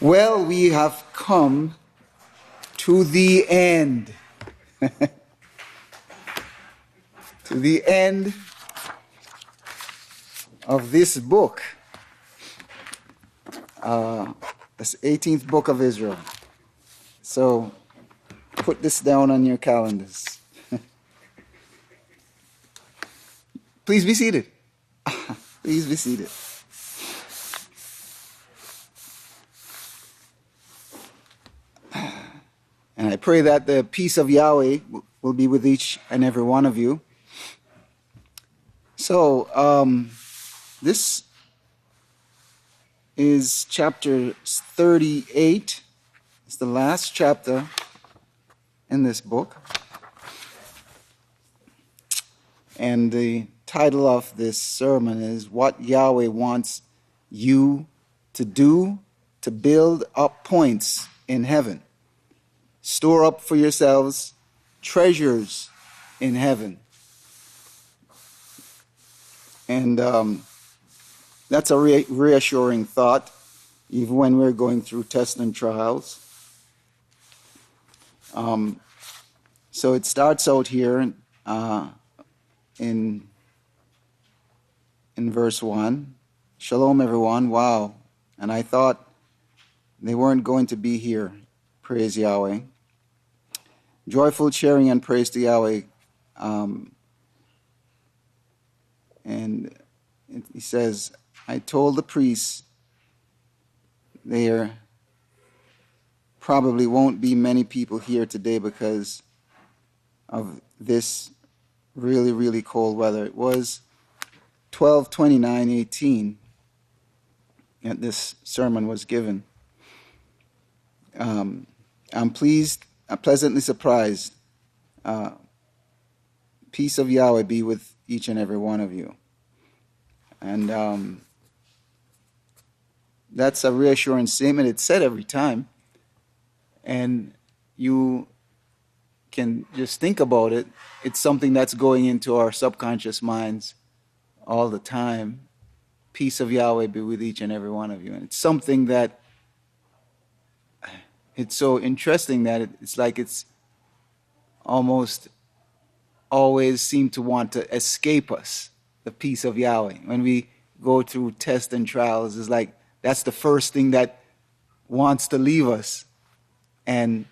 Well, we have come to the end. To the end of this book. This 18th book of Israel. So, put this down on your calendars. Please be seated. Please be seated. And I pray that the peace of Yahweh will be with each and every one of you. So, this is chapter 38. It's the last chapter in this book. And the title of this sermon is What Yahweh Wants You to Do to Build Up Points in Heaven. Store up for yourselves treasures in heaven. And that's a reassuring thought, even when we're going through tests and trials. So it starts out here in verse 1. Shalom, everyone. Wow. And I thought they weren't going to be here. Praise Yahweh. Joyful cheering and praise to Yahweh. And he says, I told the priests there probably won't be many people here today because of this really, really cold weather. It was 12/29/18 that this sermon was given. I'm pleasantly surprised. Peace of Yahweh be with each and every one of you. And that's a reassuring statement. It's said every time. And you can just think about it. It's something that's going into our subconscious minds all the time. Peace of Yahweh be with each and every one of you. And it's something that it's so interesting that it's like it's almost always seem to want to escape us, the peace of Yahweh. When we go through tests and trials, it's like that's the first thing that wants to leave us. And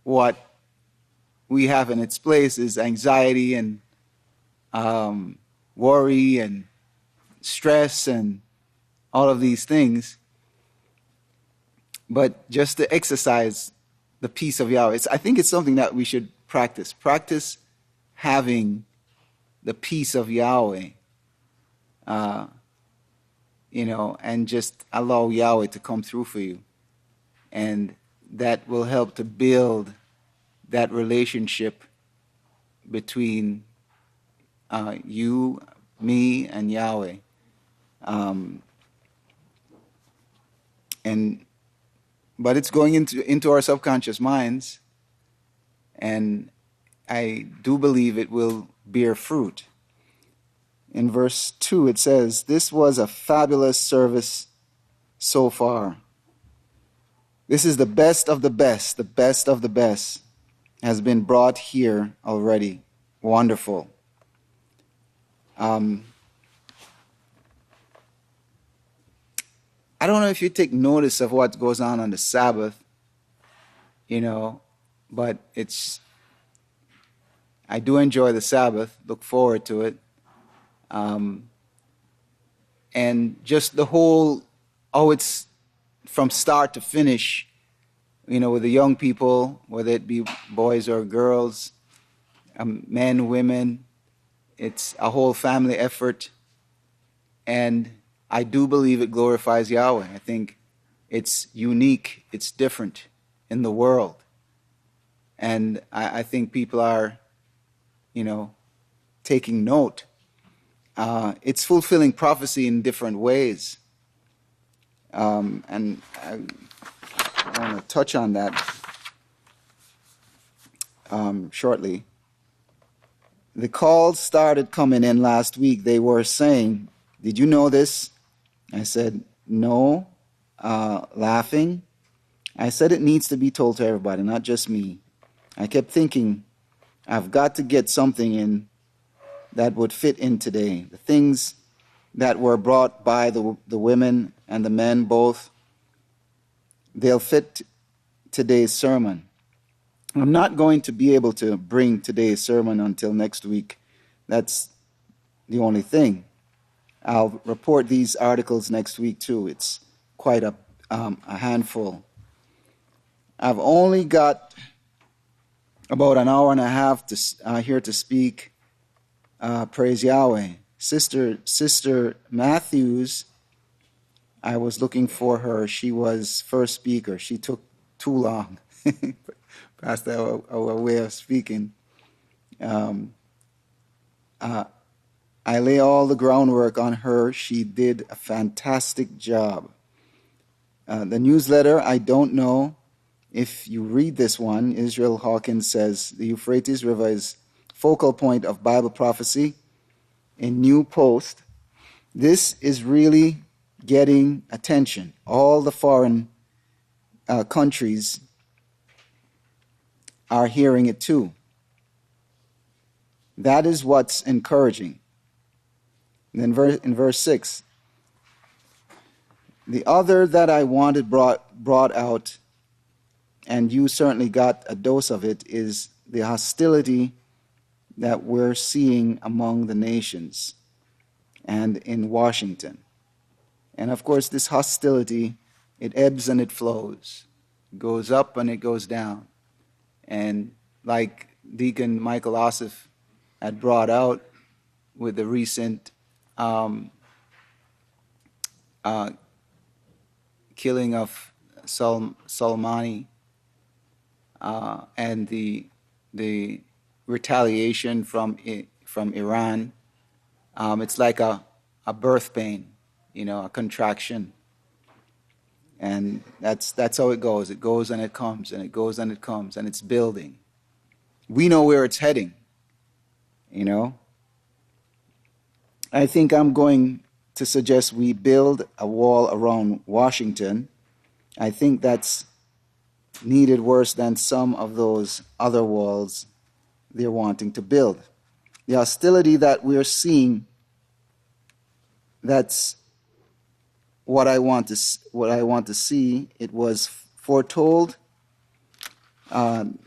what we have in its place is anxiety and worry and stress and all of these things. But just to exercise the peace of Yahweh, I think it's something that we should practice. Practice having the peace of Yahweh, and just allow Yahweh to come through for you. And that will help to build that relationship between you, me, and Yahweh. But it's going into our subconscious minds, and I do believe it will bear fruit. In verse 2 it says, this was a fabulous service so far. This is the best of the best. The best of the best has been brought here already. Wonderful. I don't know if you take notice of what goes on the Sabbath, but I do enjoy the Sabbath, look forward to it. And just the whole, it's from start to finish, with the young people, whether it be boys or girls, men, women, it's a whole family effort. And I do believe it glorifies Yahweh. I think it's unique, it's different in the world. And I think people are, taking note. It's fulfilling prophecy in different ways. And I want to touch on that shortly. The calls started coming in last week. They were saying, did you know this? I said, no, laughing. I said it needs to be told to everybody, not just me. I kept thinking, I've got to get something in that would fit in today. The things that were brought by the women and the men both, they'll fit today's sermon. I'm not going to be able to bring today's sermon until next week. That's the only thing. I'll report these articles next week too. It's quite a handful. I've only got about an hour and a half here to speak. Praise Yahweh. Sister Matthews, I was looking for her. She was first speaker. She took too long. Past our way of speaking. I lay all the groundwork on her. She did a fantastic job. The newsletter, I don't know if you read this one. Israel Hawkins says the Euphrates River is focal point of Bible prophecy. In New Post, this is really getting attention. All the foreign countries are hearing it too. That is what's encouraging. And then in verse 6, the other that I wanted brought out, and you certainly got a dose of it, is the hostility that we're seeing among the nations and in Washington. And of course, this hostility, it ebbs and it flows. It goes up and it goes down. And like Deacon Michael Ossoff had brought out with the recent killing of Soleimani and the retaliation from Iran, it's like a birth pain, a contraction. And that's how it goes. It goes and it comes, and it goes and it comes, and it's building. We know where it's heading, I think I'm going to suggest we build a wall around Washington. I think that's needed worse than some of those other walls they're wanting to build. The hostility that we're seeing, that's what I want to see. It was foretold, and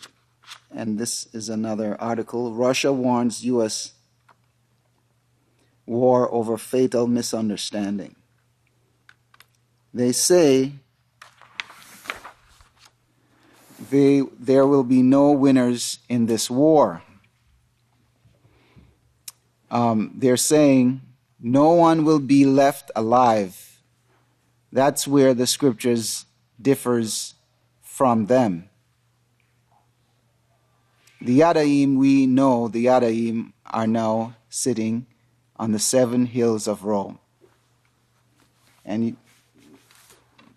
this is another article. Russia warns U.S. war over fatal misunderstanding. They say there will be no winners in this war. They're saying no one will be left alive. That's where the scriptures differs from them. The Yadaim, we know the Yadaim are now sitting on the 7 hills of Rome. And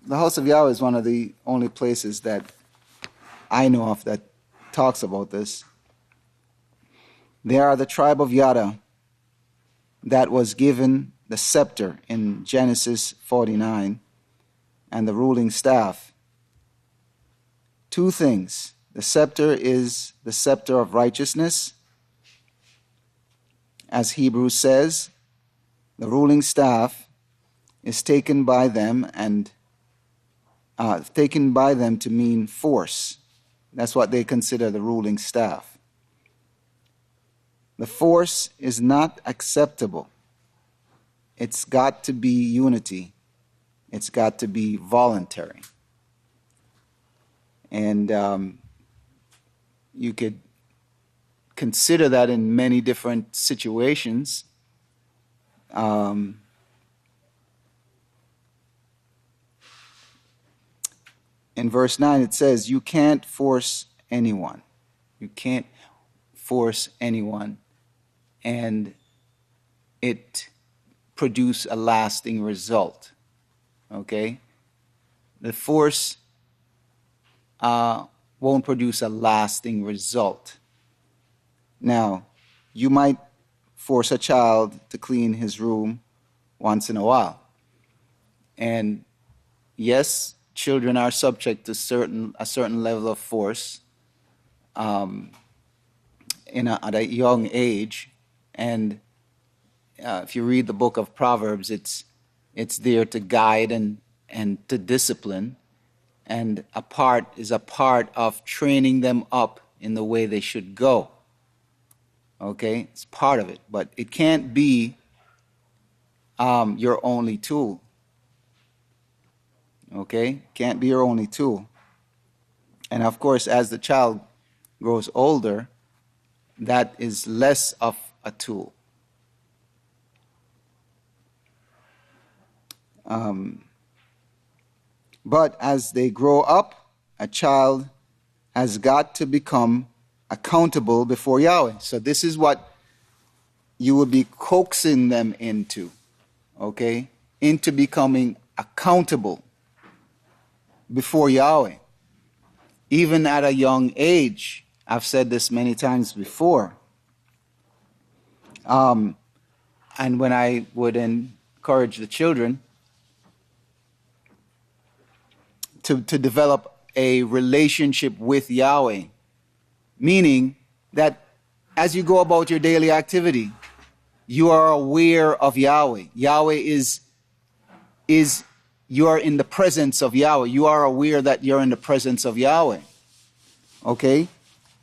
the House of Yahweh is one of the only places that I know of that talks about this. They are the tribe of Yada that was given the scepter in Genesis 49 and the ruling staff. 2 things. The scepter is the scepter of righteousness. As Hebrews says, the ruling staff is taken by them to mean force. That's what they consider the ruling staff. The force is not acceptable. It's got to be unity. It's got to be voluntary. And you could consider that in many different situations. In verse 9 it says, you can't force anyone. You can't force anyone. And it produce a lasting result. Okay? The force won't produce a lasting result. Now, you might force a child to clean his room once in a while. And yes, children are subject to a certain level of force at a young age, and if you read the book of Proverbs, it's there to guide and to discipline, and a part of training them up in the way they should go. Okay, it's part of it, but it can't be your only tool. Okay, can't be your only tool. And of course, as the child grows older, that is less of a tool. But as they grow up, a child has got to become accountable before Yahweh. So this is what you will be coaxing them into, okay? Into becoming accountable before Yahweh. Even at a young age, I've said this many times before. And when I would encourage the children to develop a relationship with Yahweh, meaning that as you go about your daily activity, you are aware of Yahweh. Yahweh is you are in the presence of Yahweh. You are aware that you're in the presence of Yahweh. Okay?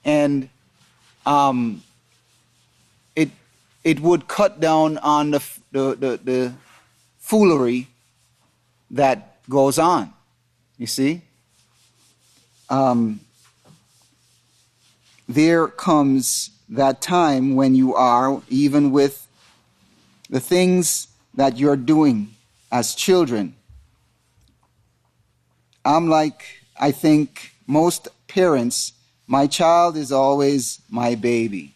And it would cut down on the foolery that goes on. You see? There comes that time when you are, even with the things that you're doing as children. I'm like, I think most parents, my child is always my baby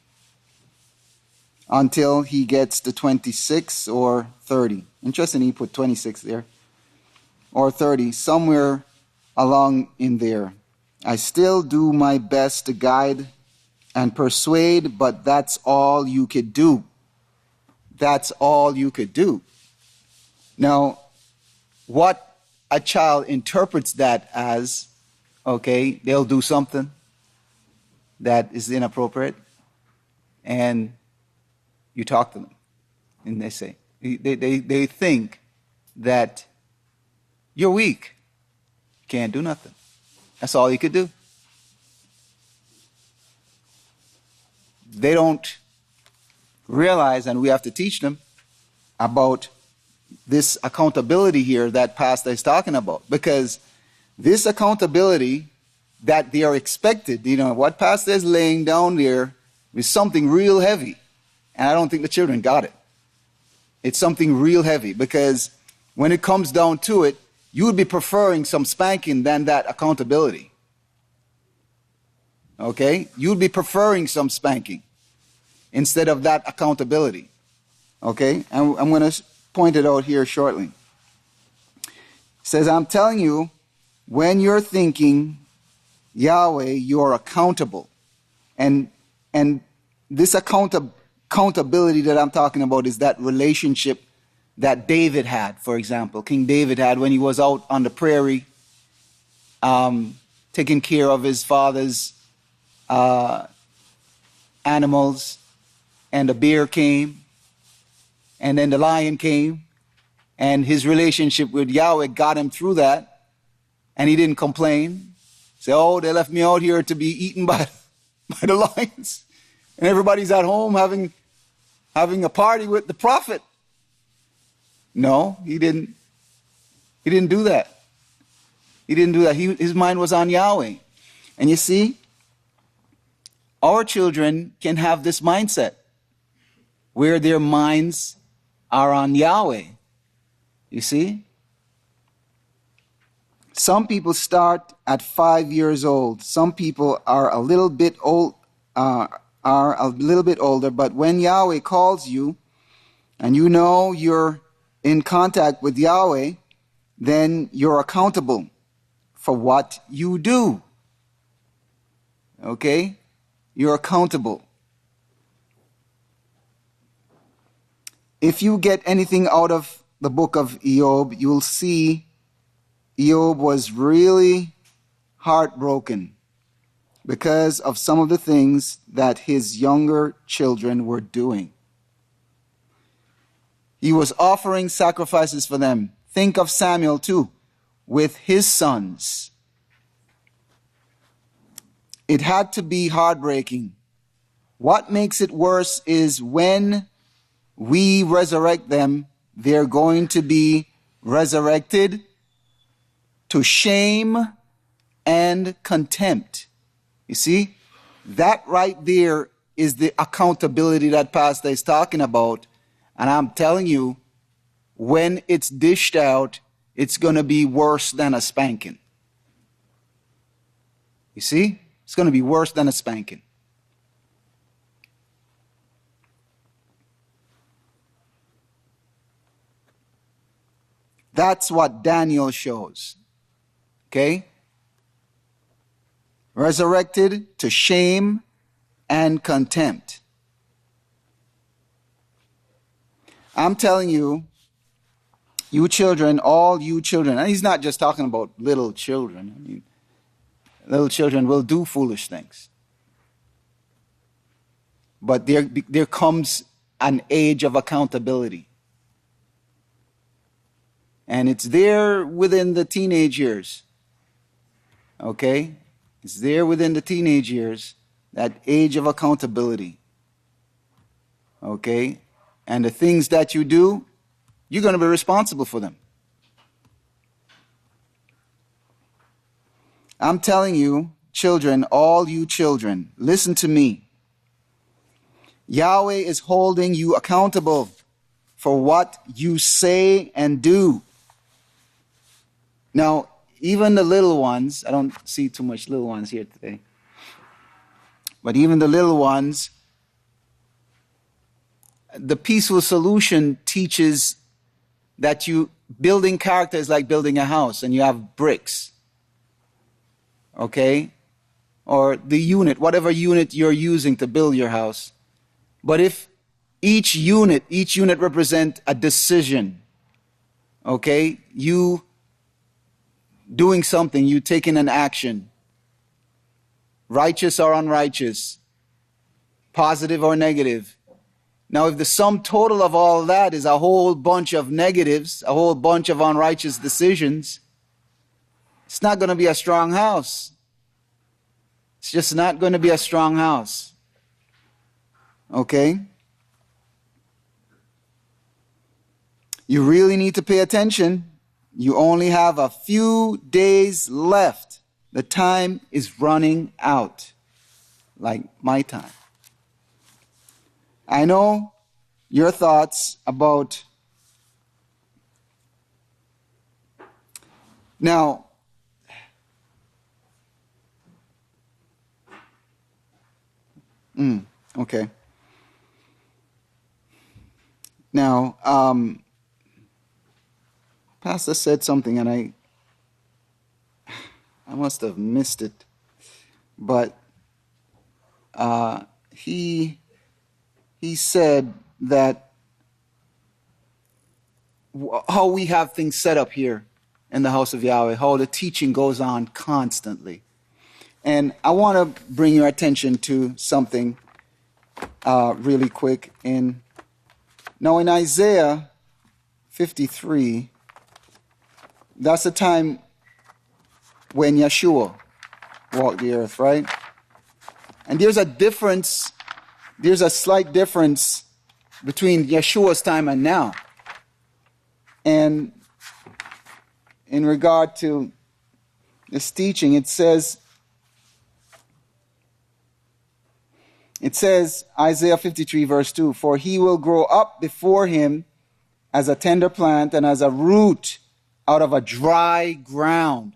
until he gets to 26 or 30. Interesting, he put 26 there. Or 30, somewhere along in there. I still do my best to guide and persuade, but that's all you could do. That's all you could do. Now, what a child interprets that as, okay, they'll do something that is inappropriate, and you talk to them, and they say, they think that you're weak, can't do nothing. That's all you could do. They don't realize, and we have to teach them about this accountability here that Pastor is talking about. Because this accountability that they are expected, what Pastor is laying down there is something real heavy. And I don't think the children got it. It's something real heavy, because when it comes down to it, you would be preferring some spanking than that accountability. Okay? You'd be preferring some spanking instead of that accountability. Okay? And I'm going to point it out here shortly. It says, I'm telling you, when you're thinking Yahweh, you're accountable. And this accountability that I'm talking about is that relationship that David had, for example. King David had when he was out on the prairie, taking care of his father's animals, and the bear came, and then the lion came, and his relationship with Yahweh got him through that, and he didn't complain. Say, oh, they left me out here to be eaten by the lions, and everybody's at home having a party with the prophet. No, he didn't do that. He didn't do that. His mind was on Yahweh. And you see, our children can have this mindset where their minds are on Yahweh. You see? Some people start at 5 years old. Some people are a little bit older, but when Yahweh calls you and you know you're in contact with Yahweh, then you're accountable for what you do. Okay? You're accountable. If you get anything out of the book of Job, you'll see Job was really heartbroken because of some of the things that his younger children were doing. He was offering sacrifices for them. Think of Samuel too, with his sons. It had to be heartbreaking. What makes it worse is when we resurrect them, they're going to be resurrected to shame and contempt. You see, that right there is the accountability that Pastor is talking about. And I'm telling you, when it's dished out, it's going to be worse than a spanking. You see, it's going to be worse than a spanking. That's what Daniel shows. Okay? Resurrected to shame and contempt. I'm telling you, you children, all you children, and he's not just talking about little children. I mean, little children will do foolish things. But there comes an age of accountability. And it's there within the teenage years. Okay? It's there within the teenage years, that age of accountability. Okay? And the things that you do, you're going to be responsible for them. I'm telling you, children, all you children, listen to me. Yahweh is holding you accountable for what you say and do. Now, even the little ones, I don't see too much little ones here today, but even the little ones, the peaceful solution teaches that building character is like building a house, and you have bricks. Okay? Or the unit, whatever unit you're using to build your house. But if each unit represents a decision, okay? You doing something, you taking an action, righteous or unrighteous, positive or negative. Now, if the sum total of all that is a whole bunch of negatives, a whole bunch of unrighteous decisions, it's not going to be a strong house. It's just not going to be a strong house. Okay? You really need to pay attention. You only have a few days left. The time is running out, like my time. I know your thoughts about... Now, okay. Now, Pastor said something and I must have missed it, but he said that how we have things set up here in the House of Yahweh, how the teaching goes on constantly. And I want to bring your attention to something really quick. Now in Isaiah 53, that's the time when Yahshua walked the earth, right? And there's a slight difference between Yeshua's time and now. And in regard to this teaching, it says, Isaiah 53 verse 2, "For he will grow up before him as a tender plant and as a root out of a dry ground."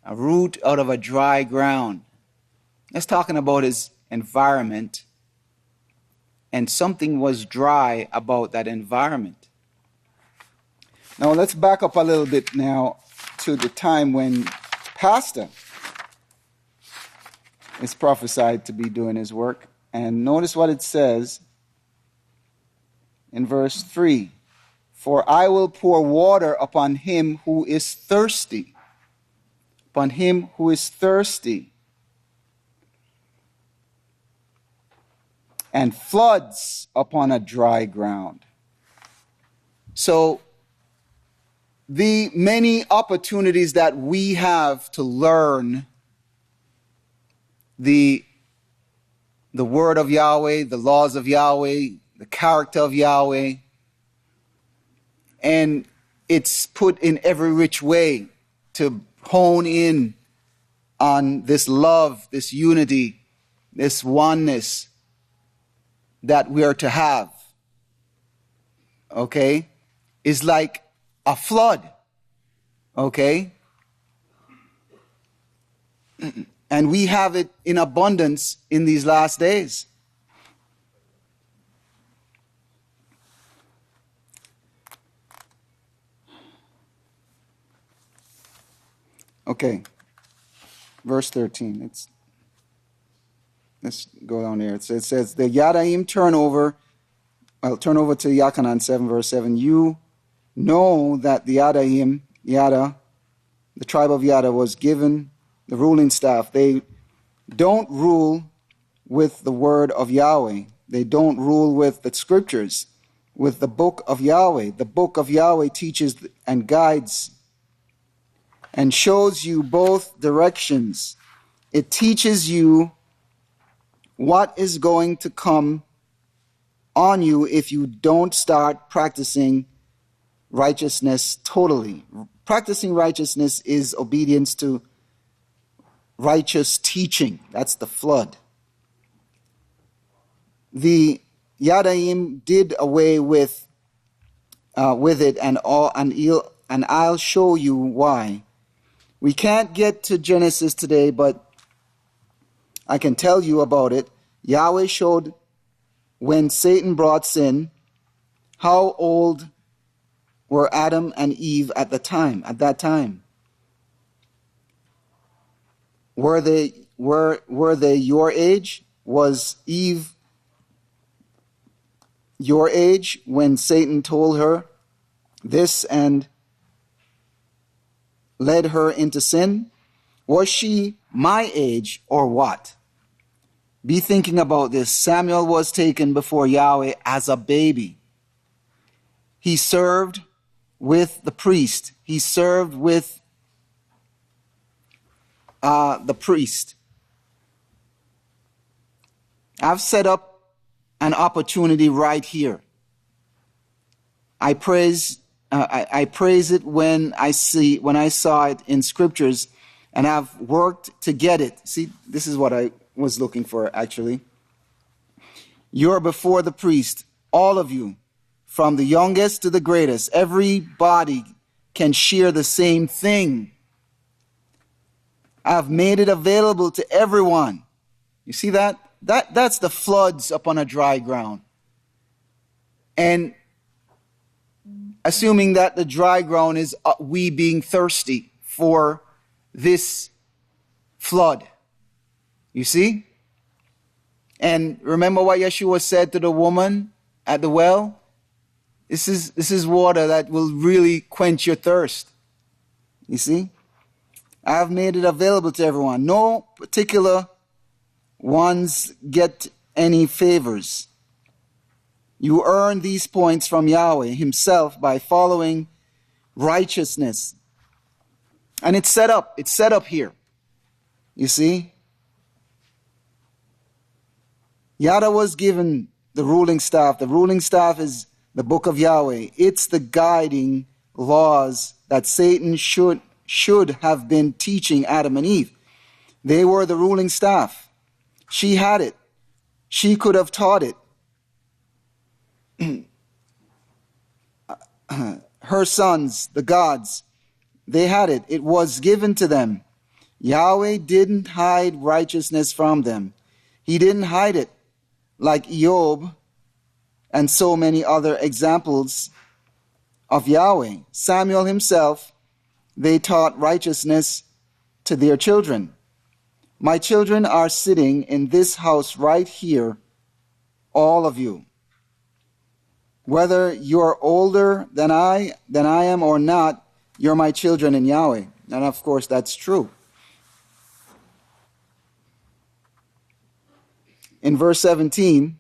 A root out of a dry ground. That's talking about his environment. And something was dry about that environment. Now let's back up a little bit now to the time when Pastor is prophesied to be doing his work. And notice what it says in verse 3. For I will pour water upon him who is thirsty. Upon him who is thirsty. And floods upon a dry ground. So, the many opportunities that we have to learn the word of Yahweh, the laws of Yahweh, the character of Yahweh, and it's put in every which way to hone in on this love, this unity, this oneness that we are to have, okay, is like a flood, okay? And we have it in abundance in these last days. Okay, verse 13. Let's go down there. It says, the Yadaim turn over to Yachanan 7, verse 7. You know that the Yadaim, the tribe of Yada, was given the ruling staff. They don't rule with the word of Yahweh. They don't rule with the scriptures, with the book of Yahweh. The book of Yahweh teaches and guides and shows you both directions. It teaches you what is going to come on you if you don't start practicing righteousness totally. Practicing righteousness is obedience to righteous teaching. That's the flood. The Yadaim did away with it, and I'll show you why. We can't get to Genesis today, but I can tell you about it. Yahweh showed when Satan brought sin, how old were Adam and Eve at that time? Were they your age? Was Eve your age when Satan told her this and led her into sin? Was she my age or what? Be thinking about this. Samuel was taken before Yahweh as a baby. He served with the priest. He served with the priest. I've set up an opportunity right here. I praise it when I saw it in scriptures, and I've worked to get it. See, this is what I was looking for, actually. You're before the priest, all of you, from the youngest to the greatest. Everybody can share the same thing. I've made it available to everyone. You see that? That's the floods upon a dry ground. And assuming that the dry ground is we being thirsty for this flood. You see? And remember what Yahshua said to the woman at the well? This is water that will really quench your thirst. You see? I have made it available to everyone. No particular ones get any favors. You earn these points from Yahweh Himself by following righteousness. And it's set up here. You see? Yada was given the ruling staff. The ruling staff is the book of Yahweh. It's the guiding laws that Satan should have been teaching Adam and Eve. They were the ruling staff. She had it. She could have taught it. Her sons, the gods, they had it. It was given to them. Yahweh didn't hide righteousness from them. He didn't hide it like Job and so many other examples of Yahweh. Samuel himself, they taught righteousness to their children. My children are sitting in this house right here, all of you. whether you're older than I am or not, you're my children in Yahweh. And of course, that's true. In verse 17,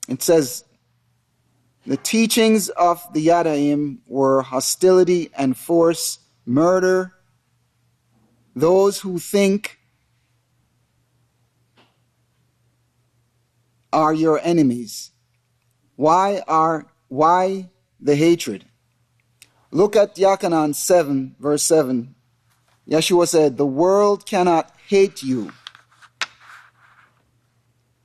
it says, the teachings of the Yadaim were hostility and force, murder. Those who think are your enemies. Why the hatred? Look at Yachanan 7, verse 7. Yahshua said, the world cannot hate you.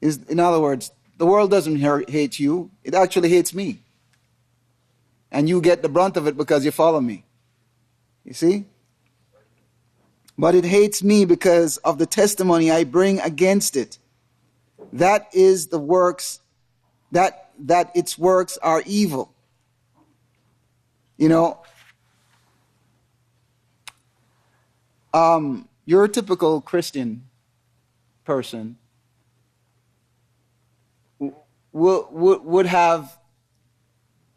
In other words, the world doesn't hate you. It actually hates me. And you get the brunt of it because you follow me. You see? But it hates me because of the testimony I bring against it. That is the works, that its works are evil. You know, you're a typical Christian person would have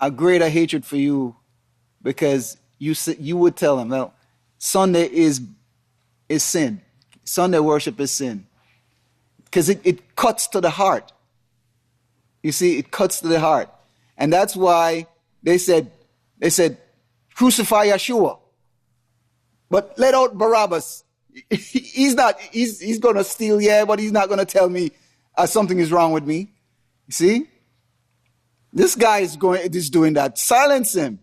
a greater hatred for you because you would tell him, well, Sunday is sin. Sunday worship is sin. Because it cuts to the heart. You see, it cuts to the heart. And that's why they said, crucify Yahshua. But let out Barabbas. He's going to steal, yeah, but he's not going to tell me something is wrong with me. You see? This guy is doing that. Silence him.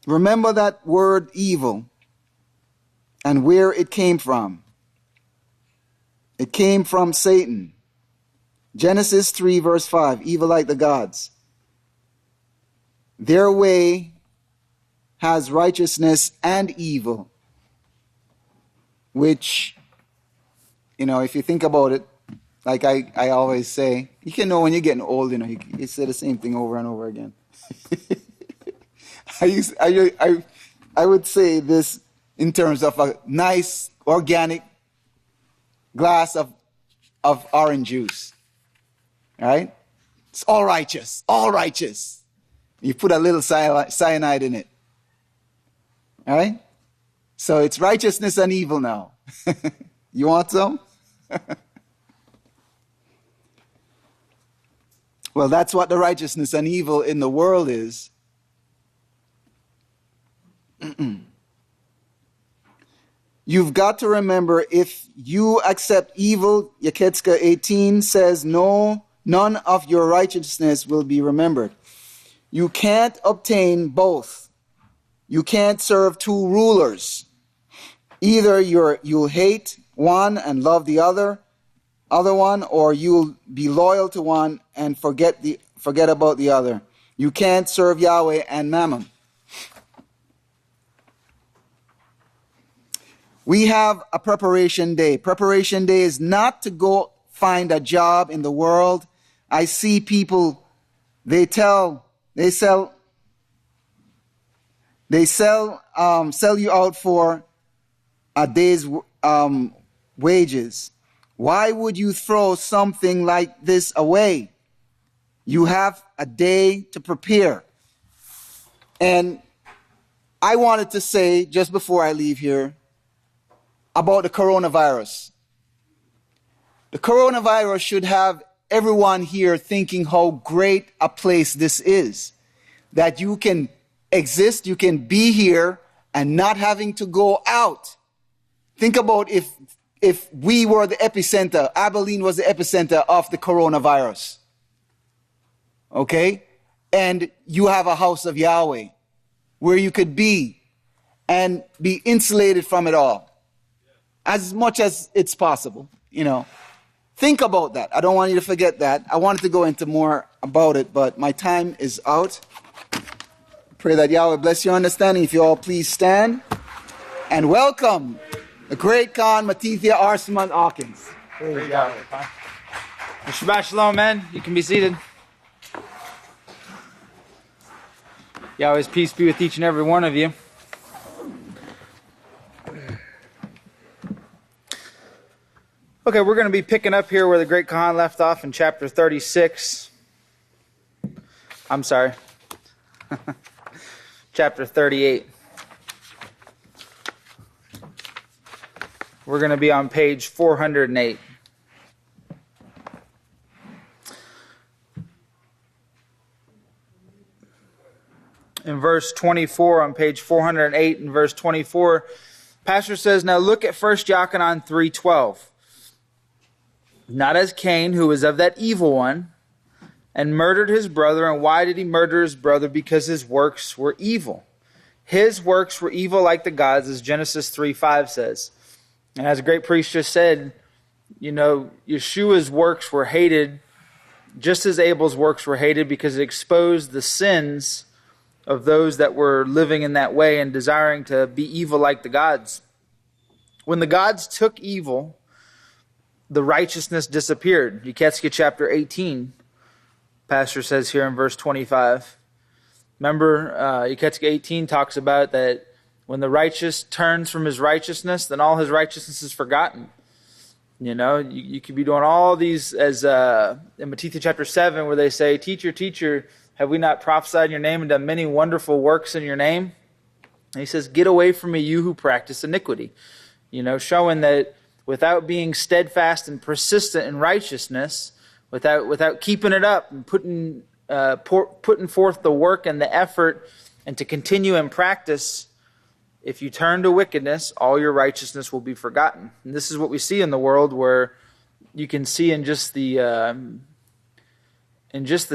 Remember that word evil and where it came from. It came from Satan. Genesis 3 verse 5, evil like the gods. Their way has righteousness and evil, which, you know, if you think about it, like I always say, you can know when you're getting old, you know, you say the same thing over and over again. I would say this in terms of a nice, organic glass of orange juice. All right? It's all righteous, all righteous. You put a little cyanide in it. All right? So it's righteousness and evil now. You want some? Well, that's what the righteousness and evil in the world is. You've got to remember, if you accept evil, Yeketska 18 says, no, none of your righteousness will be remembered. You can't obtain both. You can't serve two rulers. Either you'll hate one and love the other one, or you'll be loyal to one and forget about the other. You can't serve Yahweh and Mammon. We have a preparation day. Preparation day is not to go find a job in the world. I see people, they sell you out for a day's wages. Why would you throw something like this away? You have a day to prepare. And I wanted to say, just before I leave here, about the coronavirus. The coronavirus should have everyone here thinking how great a place this is. That you can exist, you can be here and not having to go out. Think about if we were the epicenter, Abelin was the epicenter of the coronavirus. Okay? And you have a House of Yahweh where you could be and be insulated from it all. As much as it's possible, you know. Think about that. I don't want you to forget that. I wanted to go into more about it, but my time is out. Pray that Yahweh bless your understanding. If you all please stand. And welcome the great Khan Matithia Arsaman Hawkins. Praise Yahweh. Shabbat Shalom, man. You can be seated. Yahweh's peace be with each and every one of you. Okay, we're going to be picking up here where the Great Khan left off in chapter 36. I'm sorry. Chapter 38. We're going to be on page 408. In verse 24, on page 408, in verse 24, Pastor says, "Now look at 1 Yochanan 3:12. Not as Cain, who was of that evil one, and murdered his brother. And why did he murder his brother? Because his works were evil. His works were evil like the gods," as Genesis 3:5 says. And as a great priest just said, Yeshua's works were hated just as Abel's works were hated, because it exposed the sins of those that were living in that way and desiring to be evil like the gods. When the gods took evil, the righteousness disappeared. Yeketske chapter 18, Pastor says here in verse 25. Remember, Yeketske 18 talks about that when the righteous turns from his righteousness, then all his righteousness is forgotten. You could be doing all these, as in Matthew chapter 7, where they say, Teacher, teacher, have we not prophesied in your name and done many wonderful works in your name? And he says, get away from me, you who practice iniquity. Showing that without being steadfast and persistent in righteousness, without keeping it up and putting forth the work and the effort and to continue in practice, if you turn to wickedness, all your righteousness will be forgotten. And this is what we see in the world, where you can see in just the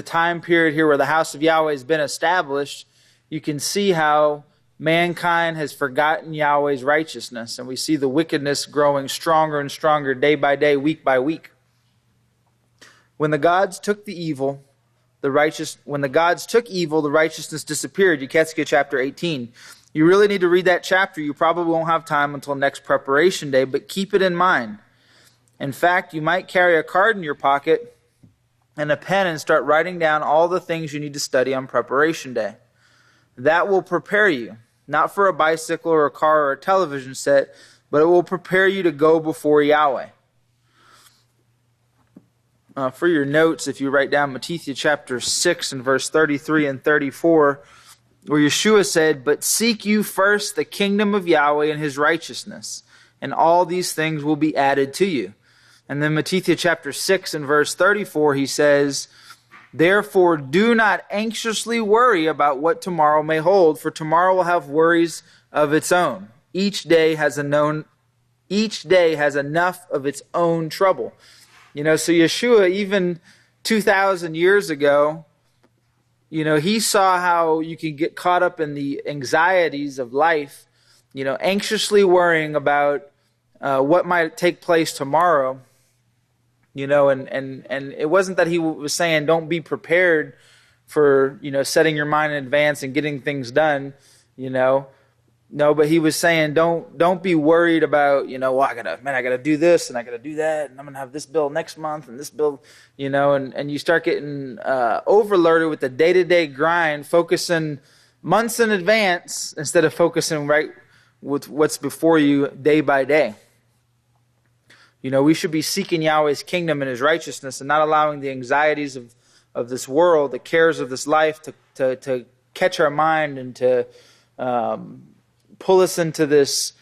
time period here where the House of Yahweh has been established, you can see how mankind has forgotten Yahweh's righteousness, and we see the wickedness growing stronger and stronger day by day, week by week. When the gods took evil, the righteousness disappeared. Yeketske chapter 18. You really need to read that chapter. You probably won't have time until next preparation day, but keep it in mind. In fact, you might carry a card in your pocket and a pen and start writing down all the things you need to study on preparation day. That will prepare you, not for a bicycle or a car or a television set, but it will prepare you to go before Yahweh. For your notes, if you write down Matthew chapter 6 and verse 33 and 34, where Yeshua said, "But seek you first the kingdom of Yahweh and his righteousness, and all these things will be added to you." And then Matthew chapter 6 and verse 34, he says, "Therefore do not anxiously worry about what tomorrow may hold, for tomorrow will have worries of its own. Each day has enough of its own trouble." So Yeshua, even 2,000 years ago, he saw how you can get caught up in the anxieties of life, anxiously worrying about what might take place tomorrow. And it wasn't that he was saying don't be prepared for, setting your mind in advance and getting things done, No, but he was saying don't be worried about, I gotta do this and I gotta do that, and I'm gonna have this bill next month and this bill, and you start getting overloaded with the day-to-day grind, focusing months in advance instead of focusing right with what's before you day by day. We should be seeking Yahweh's kingdom and his righteousness and not allowing the anxieties of this world, the cares of this life to catch our mind and to pull us into this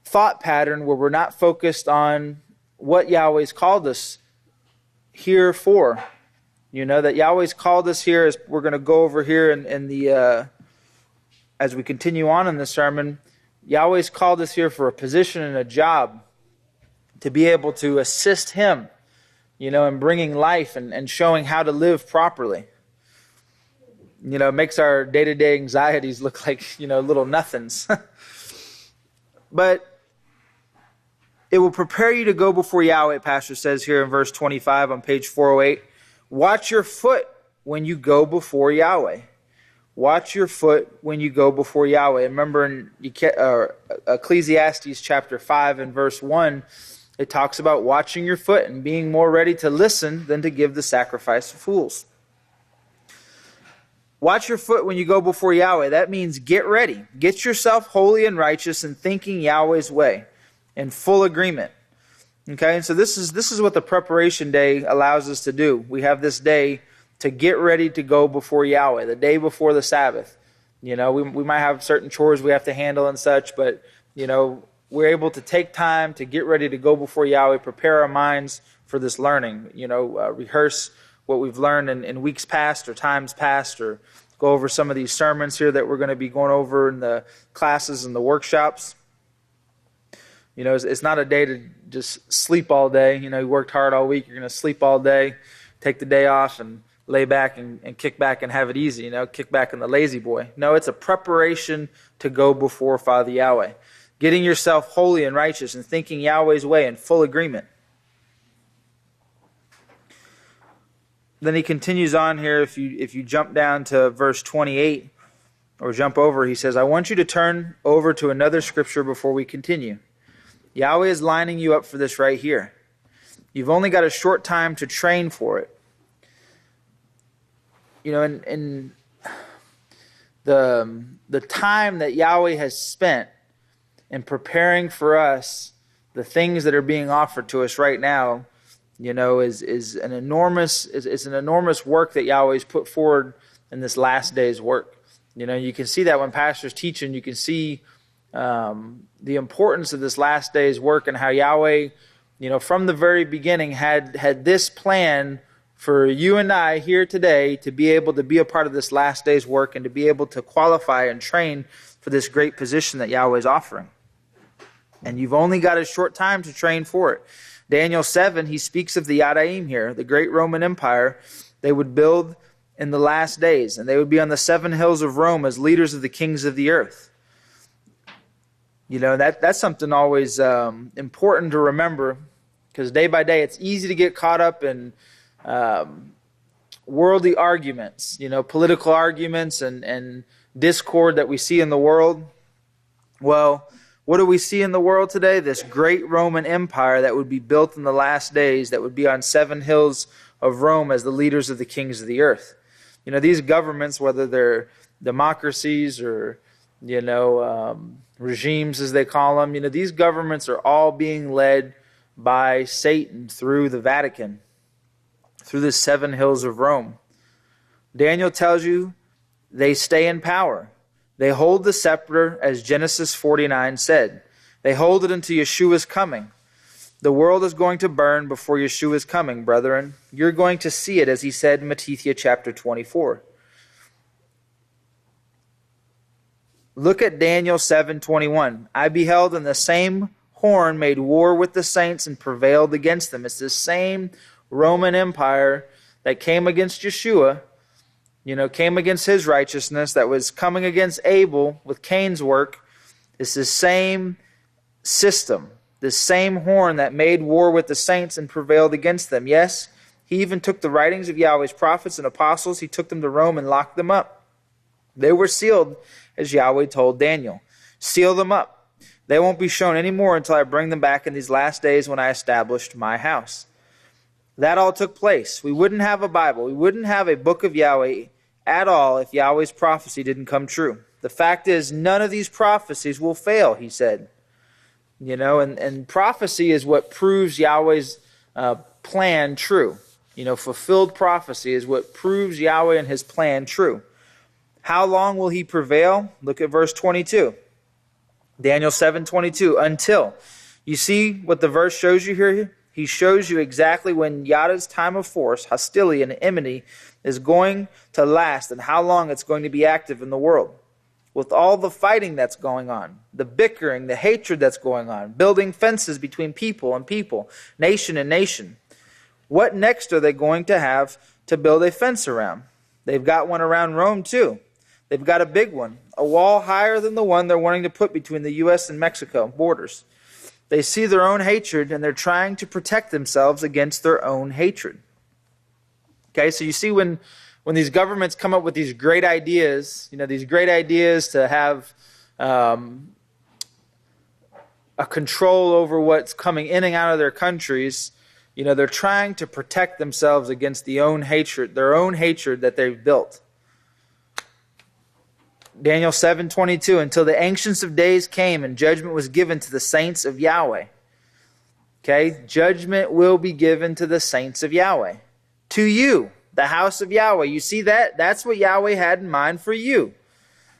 thought pattern where we're not focused on what Yahweh's called us here for. That Yahweh's called us here, as we're going to go over here in the as we continue on in the sermon. Yahweh's called us here for a position and a job, to be able to assist him, in bringing life and showing how to live properly. It makes our day-to-day anxieties look like, little nothings. But it will prepare you to go before Yahweh, Pastor says here in verse 25 on page 408. Watch your foot when you go before Yahweh. Watch your foot when you go before Yahweh. Remember in Ecclesiastes chapter 5 and verse 1, it talks about watching your foot and being more ready to listen than to give the sacrifice to fools. Watch your foot when you go before Yahweh. That means get ready. Get yourself holy and righteous and thinking Yahweh's way in full agreement. Okay, and so this is what the preparation day allows us to do. We have this day to get ready to go before Yahweh, the day before the Sabbath. We might have certain chores we have to handle and such, but, we're able to take time to get ready to go before Yahweh, prepare our minds for this learning, rehearse what we've learned in weeks past or times past, or go over some of these sermons here that we're going to be going over in the classes and the workshops. It's not a day to just sleep all day. You worked hard all week, you're going to sleep all day, take the day off and lay back and kick back and have it easy, kick back in the lazy boy. No, it's a preparation to go before Father Yahweh. Getting yourself holy and righteous and thinking Yahweh's way in full agreement. Then he continues on here. If you jump down to verse 28 or jump over, he says, I want you to turn over to another scripture before we continue. Yahweh is lining you up for this right here. You've only got a short time to train for it. In the time that Yahweh has spent in preparing for us the things that are being offered to us right now, is an enormous work that Yahweh's put forward in this last day's work. You can see that when pastors teaching, you can see the importance of this last day's work and how Yahweh, from the very beginning had this plan for you and I here today to be able to be a part of this last day's work and to be able to qualify and train for this great position that Yahweh is offering. And you've only got a short time to train for it. Daniel 7, he speaks of the Yadaim here, the great Roman Empire they would build in the last days. And they would be on the 7 hills of Rome as leaders of the kings of the earth. That's something always important to remember, because day by day it's easy to get caught up in worldly arguments, political arguments and discord that we see in the world. Well, what do we see in the world today? This great Roman Empire that would be built in the last days, that would be on 7 hills of Rome as the leaders of the kings of the earth. These governments, whether they're democracies or, regimes as they call them, these governments are all being led by Satan through the Vatican, through the 7 hills of Rome. Daniel tells you they stay in power. They hold the scepter, as Genesis 49 said. They hold it until Yeshua's coming. The world is going to burn before Yeshua's coming, brethren. You're going to see it, as he said in Matthew chapter 24. Look at Daniel 7:21. I beheld, and the same horn made war with the saints and prevailed against them. It's the same Roman Empire that came against Yeshua, came against his righteousness, that was coming against Abel with Cain's work. It's the same system, the same horn that made war with the saints and prevailed against them. Yes, he even took the writings of Yahweh's prophets and apostles, he took them to Rome and locked them up. They were sealed, as Yahweh told Daniel. Seal them up. They won't be shown anymore until I bring them back in these last days when I established my house. That all took place. We wouldn't have a Bible. We wouldn't have a book of Yahweh at all if Yahweh's prophecy didn't come true. The fact is, none of these prophecies will fail, he said. And prophecy is what proves Yahweh's plan true. Fulfilled prophecy is what proves Yahweh and his plan true. How long will he prevail? Look at verse 22. Daniel 7:22. Until. You see what the verse shows you here? He shows you exactly when Yahweh's time of force, hostility, and enmity is going to last and how long it's going to be active in the world. With all the fighting that's going on, the bickering, the hatred that's going on, building fences between people and people, nation and nation. What next are they going to have to build a fence around? They've got one around Rome too. They've got a big one, a wall higher than the one they're wanting to put between the U.S. and Mexico borders. They see their own hatred, and they're trying to protect themselves against their own hatred. Okay, so you see when these governments come up with these great ideas, these great ideas to have a control over what's coming in and out of their countries, they're trying to protect themselves against their own hatred that they've built. Daniel 7:22, until the ancients of days came and judgment was given to the saints of Yahweh. Okay, judgment will be given to the saints of Yahweh. To you, the house of Yahweh. You see that? That's what Yahweh had in mind for you.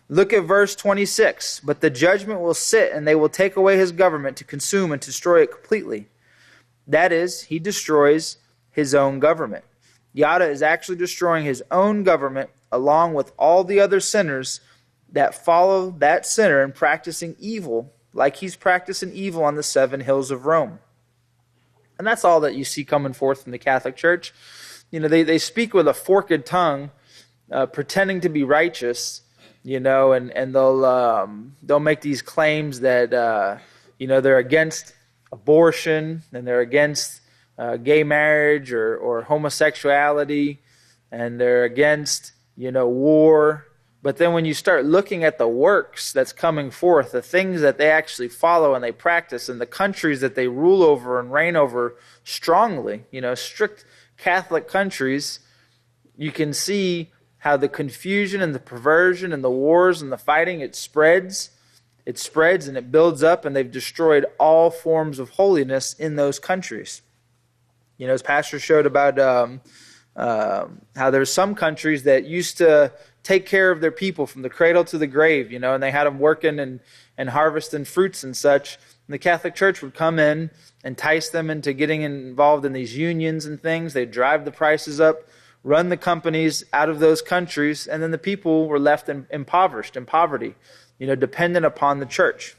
Look at verse 26. But the judgment will sit, and they will take away his government to consume and destroy it completely. That is, he destroys his own government. Yahweh is actually destroying his own government along with all the other sinners that follow that sinner and practicing evil like he's practicing evil on the 7 hills of Rome. And that's all that you see coming forth from the Catholic Church. They speak with a forked tongue, pretending to be righteous, and they'll make these claims that, they're against abortion and they're against gay marriage or homosexuality, and they're against, war. But then when you start looking at the works that's coming forth, the things that they actually follow and they practice, and the countries that they rule over and reign over strongly, strict Catholic countries, you can see how the confusion and the perversion and the wars and the fighting, it spreads and it builds up, and they've destroyed all forms of holiness in those countries. As Pastor showed about how there's some countries that used to take care of their people from the cradle to the grave, and they had them working and harvesting fruits and such. And the Catholic Church would come in, entice them into getting involved in these unions and things. They'd drive the prices up, run the companies out of those countries, and then the people were left impoverished, in poverty, dependent upon the church.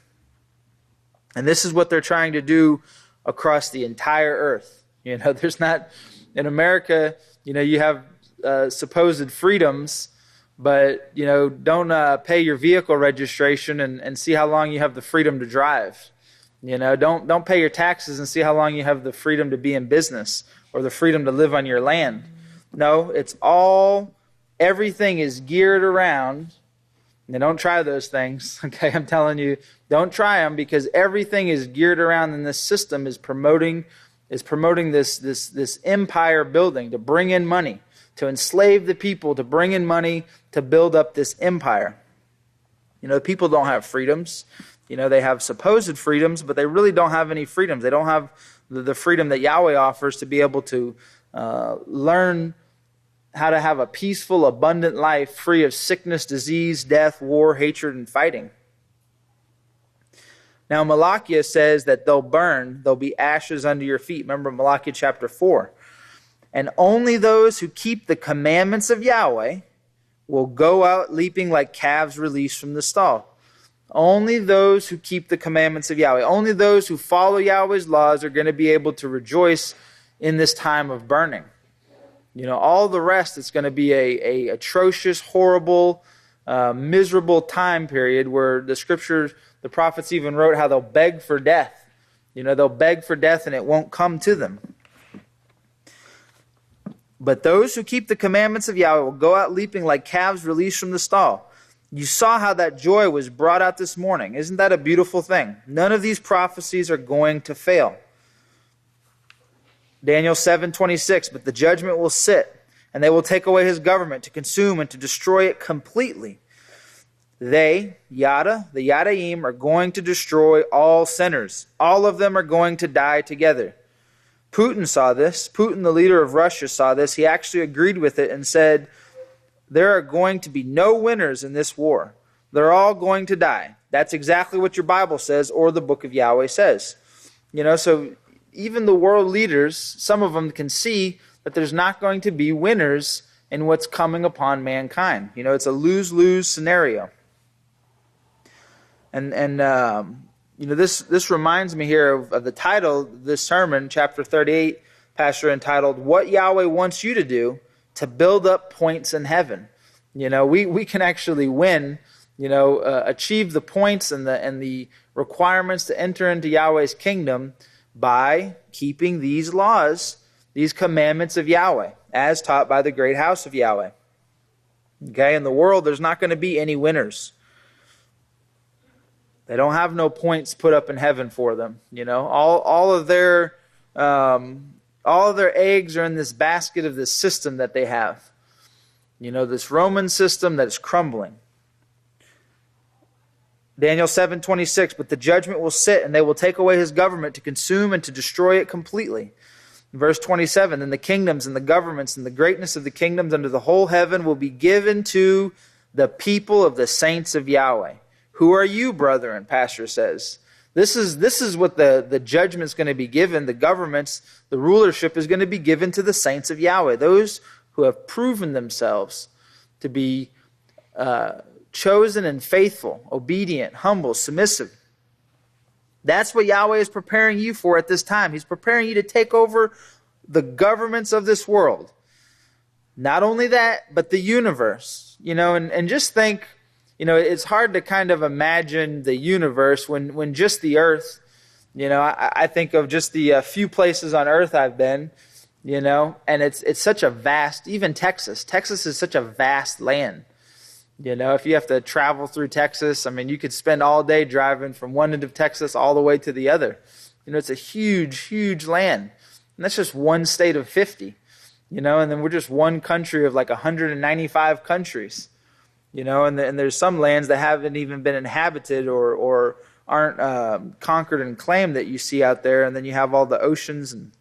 And this is what they're trying to do across the entire earth. There's not, in America, you have supposed freedoms, but, don't pay your vehicle registration and see how long you have the freedom to drive. Don't pay your taxes and see how long you have the freedom to be in business or the freedom to live on your land. No, everything is geared around. Now, don't try those things, okay? I'm telling you, don't try them, because everything is geared around, and this system is promoting this empire building to bring in money, to enslave the people, to bring in money, to build up this empire. People don't have freedoms. They have supposed freedoms, but they really don't have any freedoms. They don't have the freedom that Yahweh offers to be able to learn how to have a peaceful, abundant life free of sickness, disease, death, war, hatred, and fighting. Now, Malachi says that there'll be ashes under your feet. Remember Malachi chapter 4. And only those who keep the commandments of Yahweh will go out leaping like calves released from the stall. Only those who keep the commandments of Yahweh, only those who follow Yahweh's laws are going to be able to rejoice in this time of burning. All the rest, it's going to be a atrocious, horrible, miserable time period where the scriptures, the prophets even wrote how they'll beg for death. They'll beg for death and it won't come to them. But those who keep the commandments of Yahweh will go out leaping like calves released from the stall. You saw how that joy was brought out this morning. Isn't that a beautiful thing? None of these prophecies are going to fail. Daniel 7:26, but the judgment will sit, and they will take away his government to consume and to destroy it completely. They, the Yadaim, are going to destroy all sinners. All of them are going to die together. Putin saw this. Putin, the leader of Russia, saw this. He actually agreed with it and said, there are going to be no winners in this war. They're all going to die. That's exactly what your Bible says, or the book of Yahweh says. So even the world leaders, some of them can see that there's not going to be winners in what's coming upon mankind. It's a lose-lose scenario. And this reminds me here of the title of this sermon, chapter 38, Pastor, entitled, What Yahweh Wants You to Do to Build Up Points in Heaven. We can actually win, achieve the points and the requirements to enter into Yahweh's kingdom by keeping these laws, these commandments of Yahweh, as taught by the great house of Yahweh. Okay, in the world, there's not going to be any winners. They don't have no points put up in heaven for them. All of their eggs are in this basket of this system that they have. This Roman system that is crumbling. Daniel 7:26, but the judgment will sit, and they will take away his government to consume and to destroy it completely. Verse 27, then the kingdoms and the governments and the greatness of the kingdoms under the whole heaven will be given to the people of the saints of Yahweh. Who are you, brethren? Pastor says. This is what the judgment's going to be given. The governments, the rulership is going to be given to the saints of Yahweh, those who have proven themselves to be chosen and faithful, obedient, humble, submissive. That's what Yahweh is preparing you for at this time. He's preparing you to take over the governments of this world. Not only that, but the universe. And just think, it's hard to kind of imagine the universe when just the earth, I think of just the few places on earth I've been, and it's such a vast, even Texas. Texas is such a vast land. If you have to travel through Texas, you could spend all day driving from one end of Texas all the way to the other. It's a huge, huge land. And that's just one state of 50. And then we're just one country of like 195 countries. And there's some lands that haven't even been inhabited or aren't conquered and claimed that you see out there. And then you have all the oceans. And,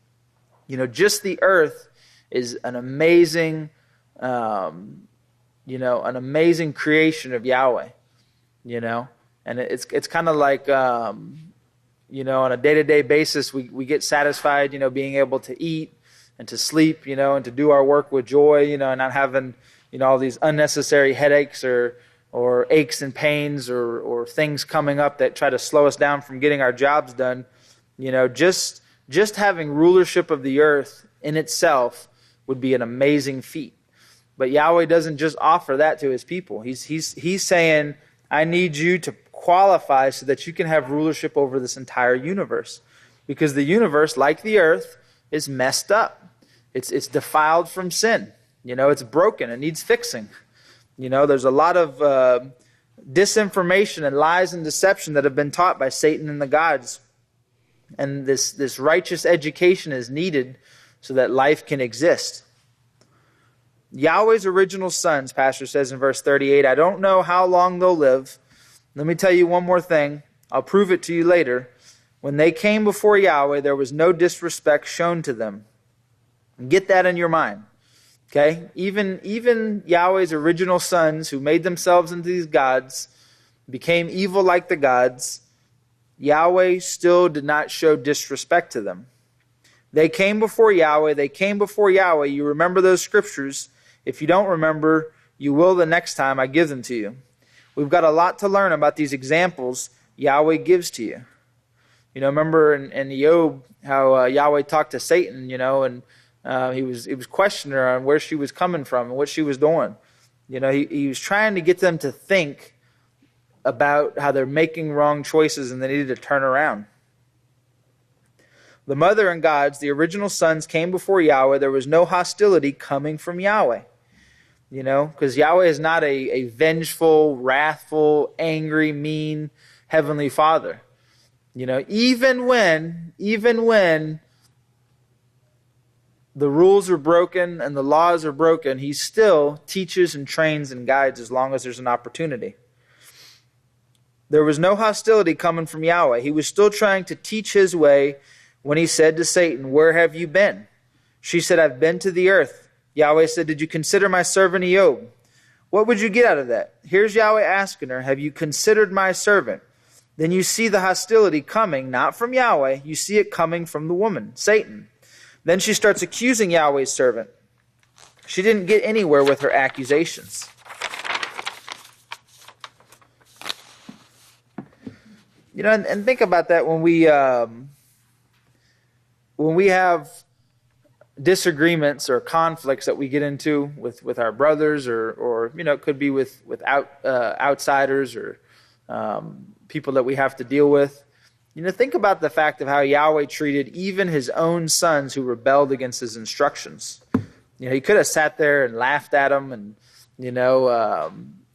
just the earth is an amazing an amazing creation of Yahweh, and it's kind of like, on a day-to-day basis, we get satisfied, being able to eat and to sleep, and to do our work with joy, and not having, all these unnecessary headaches or aches and pains or things coming up that try to slow us down from getting our jobs done. Just having rulership of the earth in itself would be an amazing feat. But Yahweh doesn't just offer that to his people. He's saying, I need you to qualify so that you can have rulership over this entire universe. Because the universe, like the earth, is messed up. It's defiled from sin. It's broken. It needs fixing. There's a lot of disinformation and lies and deception that have been taught by Satan and the gods. And this righteous education is needed so that life can exist. Yahweh's original sons, Pastor says in verse 38, I don't know how long they'll live. Let me tell you one more thing. I'll prove it to you later. When they came before Yahweh, there was no disrespect shown to them. Get that in your mind. Okay? Even Yahweh's original sons who made themselves into these gods, became evil like the gods, Yahweh still did not show disrespect to them. They came before Yahweh. You remember those scriptures. If you don't remember, you will the next time I give them to you. We've got a lot to learn about these examples Yahweh gives to you. Remember in Job how Yahweh talked to Satan, and he was questioning her on where she was coming from and what she was doing. He was trying to get them to think about how they're making wrong choices and they needed to turn around. The mother and gods, the original sons, came before Yahweh. There was no hostility coming from Yahweh. Because Yahweh is not a vengeful, wrathful, angry, mean heavenly Father. Even when the rules are broken and the laws are broken, he still teaches and trains and guides as long as there's an opportunity. There was no hostility coming from Yahweh. He was still trying to teach his way when he said to Satan, where have you been? She said, I've been to the earth. Yahweh said, did you consider my servant Job? What would you get out of that? Here's Yahweh asking her, have you considered my servant? Then you see the hostility coming, not from Yahweh. You see it coming from the woman, Satan. Then she starts accusing Yahweh's servant. She didn't get anywhere with her accusations. And think about that when we have disagreements or conflicts that we get into with our brothers or it could be with outsiders or people that we have to deal with. Think about the fact of how Yahweh treated even his own sons who rebelled against his instructions. He could have sat there and laughed at them and,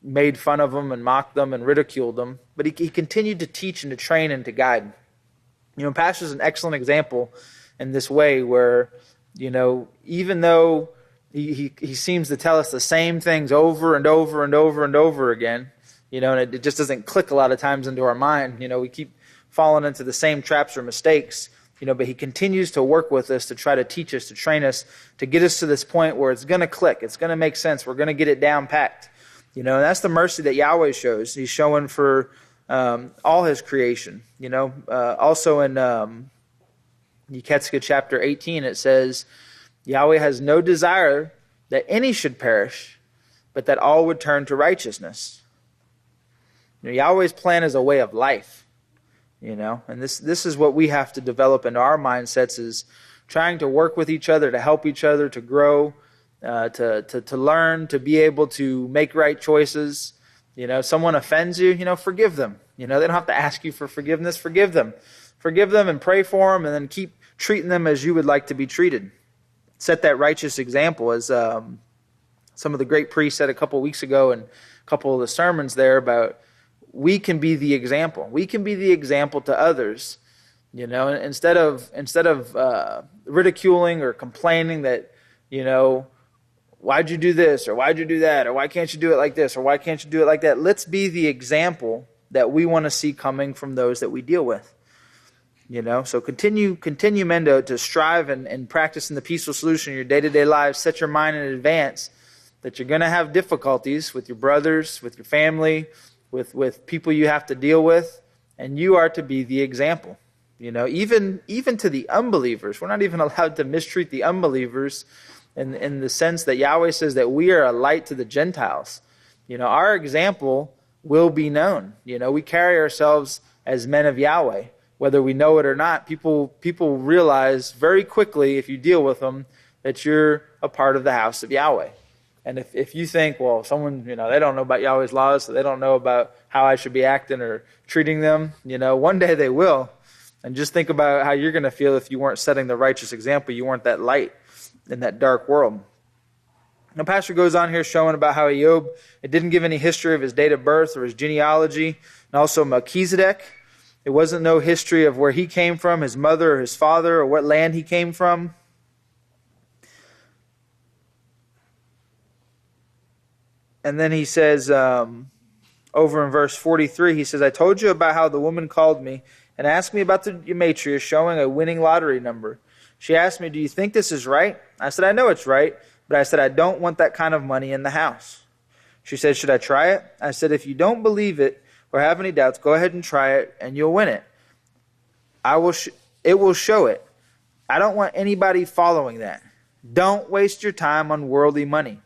made fun of them and mocked them and ridiculed them. But he continued to teach and to train and to guide. Pastor's an excellent example in this way where, even though he seems to tell us the same things over and over and over and over again, and it just doesn't click a lot of times into our mind. We keep falling into the same traps or mistakes, but he continues to work with us to try to teach us, to train us, to get us to this point where it's going to click. It's going to make sense. We're going to get it down packed. And that's the mercy that Yahweh shows. He's showing for all his creation. Also in Yeketska chapter 18, it says, Yahweh has no desire that any should perish, but that all would turn to righteousness. Yahweh's plan is a way of life. And this is what we have to develop into our mindsets, is trying to work with each other, to help each other, to grow, to learn, to be able to make right choices. Someone offends you, forgive them. They don't have to ask you for forgiveness. Forgive them and pray for them, and then keep treating them as you would like to be treated. Set that righteous example, as some of the great priests said a couple of weeks ago in a couple of the sermons there, about we can be the example. We can be the example to others, instead of ridiculing or complaining that, why'd you do this, or why'd you do that, or why can't you do it like this, or why can't you do it like that? Let's be the example that we want to see coming from those that we deal with. So continue, men, to strive and practice in the peaceful solution in your day-to-day lives. Set your mind in advance that you're going to have difficulties with your brothers, with your family, with people you have to deal with, and you are to be the example. Even to the unbelievers. We're not even allowed to mistreat the unbelievers in the sense that Yahweh says that we are a light to the Gentiles. Our example will be known. We carry ourselves as men of Yahweh. Whether we know it or not, people realize very quickly, if you deal with them, that you're a part of the house of Yahweh. And if you think, well, someone, they don't know about Yahweh's laws, so they don't know about how I should be acting or treating them, one day they will. And just think about how you're going to feel if you weren't setting the righteous example, you weren't that light in that dark world. Now, Pastor goes on here showing about how Job, it didn't give any history of his date of birth or his genealogy, and also Melchizedek. It wasn't no history of where he came from, his mother or his father, or what land he came from. And then he says, over in verse 43, he says, I told you about how the woman called me and asked me about the gematria showing a winning lottery number. She asked me, do you think this is right? I said, I know it's right, but I said, I don't want that kind of money in the house. She said, should I try it? I said, if you don't believe it or have any doubts, go ahead and try it and you'll win it. It will show it. I don't want anybody following that. Don't waste your time on worldly money.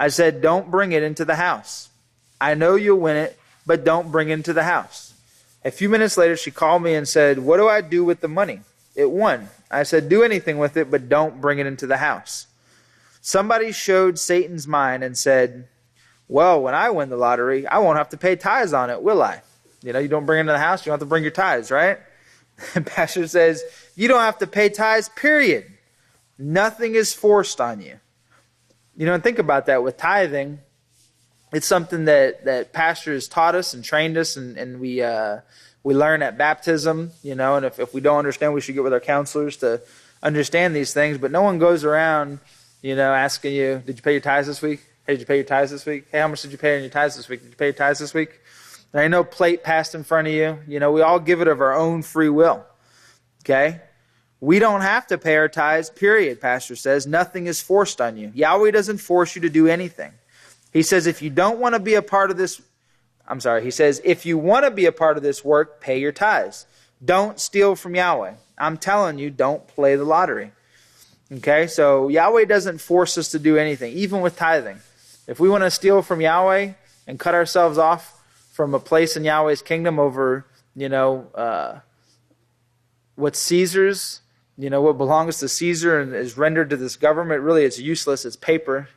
I said, don't bring it into the house. I know you'll win it, but don't bring it into the house. A few minutes later, she called me and said, what do I do with the money? It won. I said, do anything with it, but don't bring it into the house. Somebody showed Satan's mind and said, well, when I win the lottery, I won't have to pay tithes on it, will I? You don't bring it into the house, you don't have to bring your tithes, right? And Pastor says, you don't have to pay tithes, period. Nothing is forced on you. And think about that with tithing. It's something that Pastor has taught us and trained us, and we learn at baptism, and if we don't understand, we should get with our counselors to understand these things. But no one goes around, asking you, did you pay your tithes this week? Hey, did you pay your tithes this week? Hey, how much did you pay on your tithes this week? Did you pay your tithes this week? There ain't no plate passed in front of you. We all give it of our own free will. Okay? We don't have to pay our tithes, period, Pastor says. Nothing is forced on you. Yahweh doesn't force you to do anything. He says if you don't want to be a part of this, he says if you want to be a part of this work, pay your tithes. Don't steal from Yahweh. I'm telling you, don't play the lottery. Okay, so Yahweh doesn't force us to do anything, even with tithing. If we want to steal from Yahweh and cut ourselves off from a place in Yahweh's kingdom over, what's Caesar's, what belongs to Caesar and is rendered to this government, really it's useless, it's paper,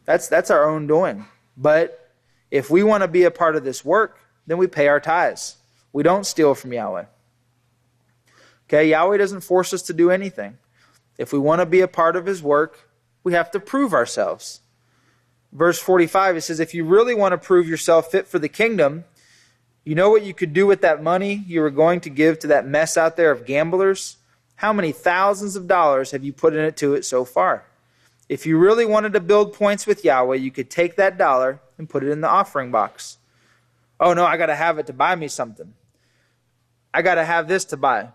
That's our own doing. But if we want to be a part of this work, then we pay our tithes. We don't steal from Yahweh. Okay, Yahweh doesn't force us to do anything. If we want to be a part of his work, we have to prove ourselves. Verse 45, it says, if you really want to prove yourself fit for the kingdom, you know what you could do with that money you were going to give to that mess out there of gamblers? How many thousands of dollars have you put into it so far? If you really wanted to build points with Yahweh, you could take that dollar and put it in the offering box. Oh no, I got to have it to buy me something. I got to have this to buy.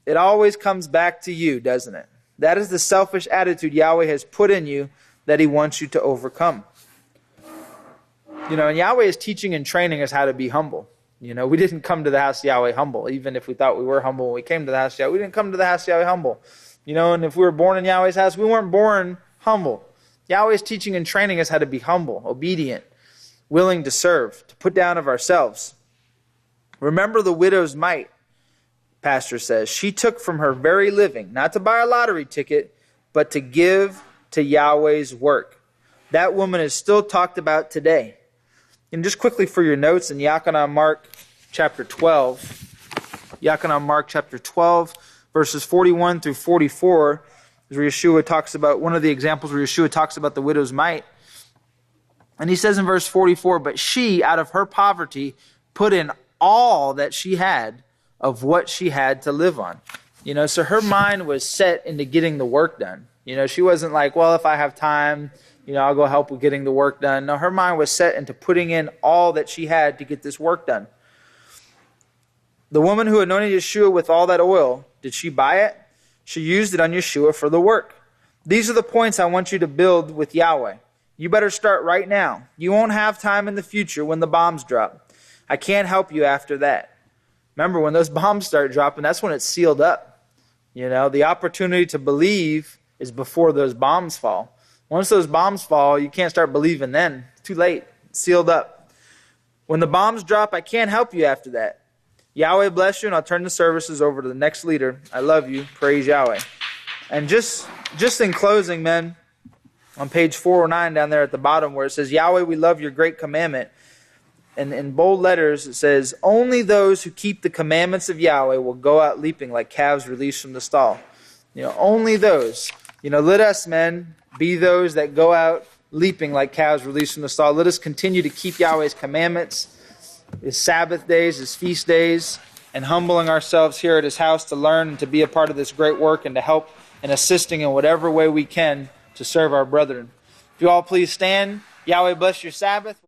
It always comes back to you, doesn't it? That is the selfish attitude Yahweh has put in you that He wants you to overcome. And Yahweh is teaching and training us how to be humble. We didn't come to the house of Yahweh humble, even if we thought we were humble when we came to the house of Yahweh. We didn't come to the house of Yahweh humble. And if we were born in Yahweh's house, we weren't born humble. Yahweh is teaching and training us how to be humble, obedient, willing to serve, to put down of ourselves. Remember the widow's mite, Pastor says. She took from her very living, not to buy a lottery ticket, but to give to Yahweh's work. That woman is still talked about today. And just quickly for your notes, in Yachanan Mark chapter 12, verses 41 through 44, where Yeshua talks about, one of the examples where Yeshua talks about the widow's mite. And he says in verse 44, but she, out of her poverty, put in all that she had of what she had to live on. So her mind was set into getting the work done. She wasn't like, well, if I have time, I'll go help with getting the work done. No, her mind was set into putting in all that she had to get this work done. The woman who anointed Yeshua with all that oil, did she buy it? She used it on Yeshua for the work. These are the points I want you to build with Yahweh. You better start right now. You won't have time in the future when the bombs drop. I can't help you after that. Remember, when those bombs start dropping, that's when it's sealed up. The opportunity to believe is before those bombs fall. Once those bombs fall, you can't start believing then. It's too late. It's sealed up. When the bombs drop, I can't help you after that. Yahweh bless you, and I'll turn the services over to the next leader. I love you. Praise Yahweh. And just in closing, men, on page 409 down there at the bottom where it says, Yahweh, we love your great commandment. And in bold letters it says, only those who keep the commandments of Yahweh will go out leaping like calves released from the stall. Only those. Let us, men, be those that go out leaping like calves released from the stall. Let us continue to keep Yahweh's commandments, His Sabbath days, His feast days, and humbling ourselves here at His house to learn and to be a part of this great work and to help and assisting in whatever way we can to serve our brethren. If you all please stand, Yahweh bless your Sabbath.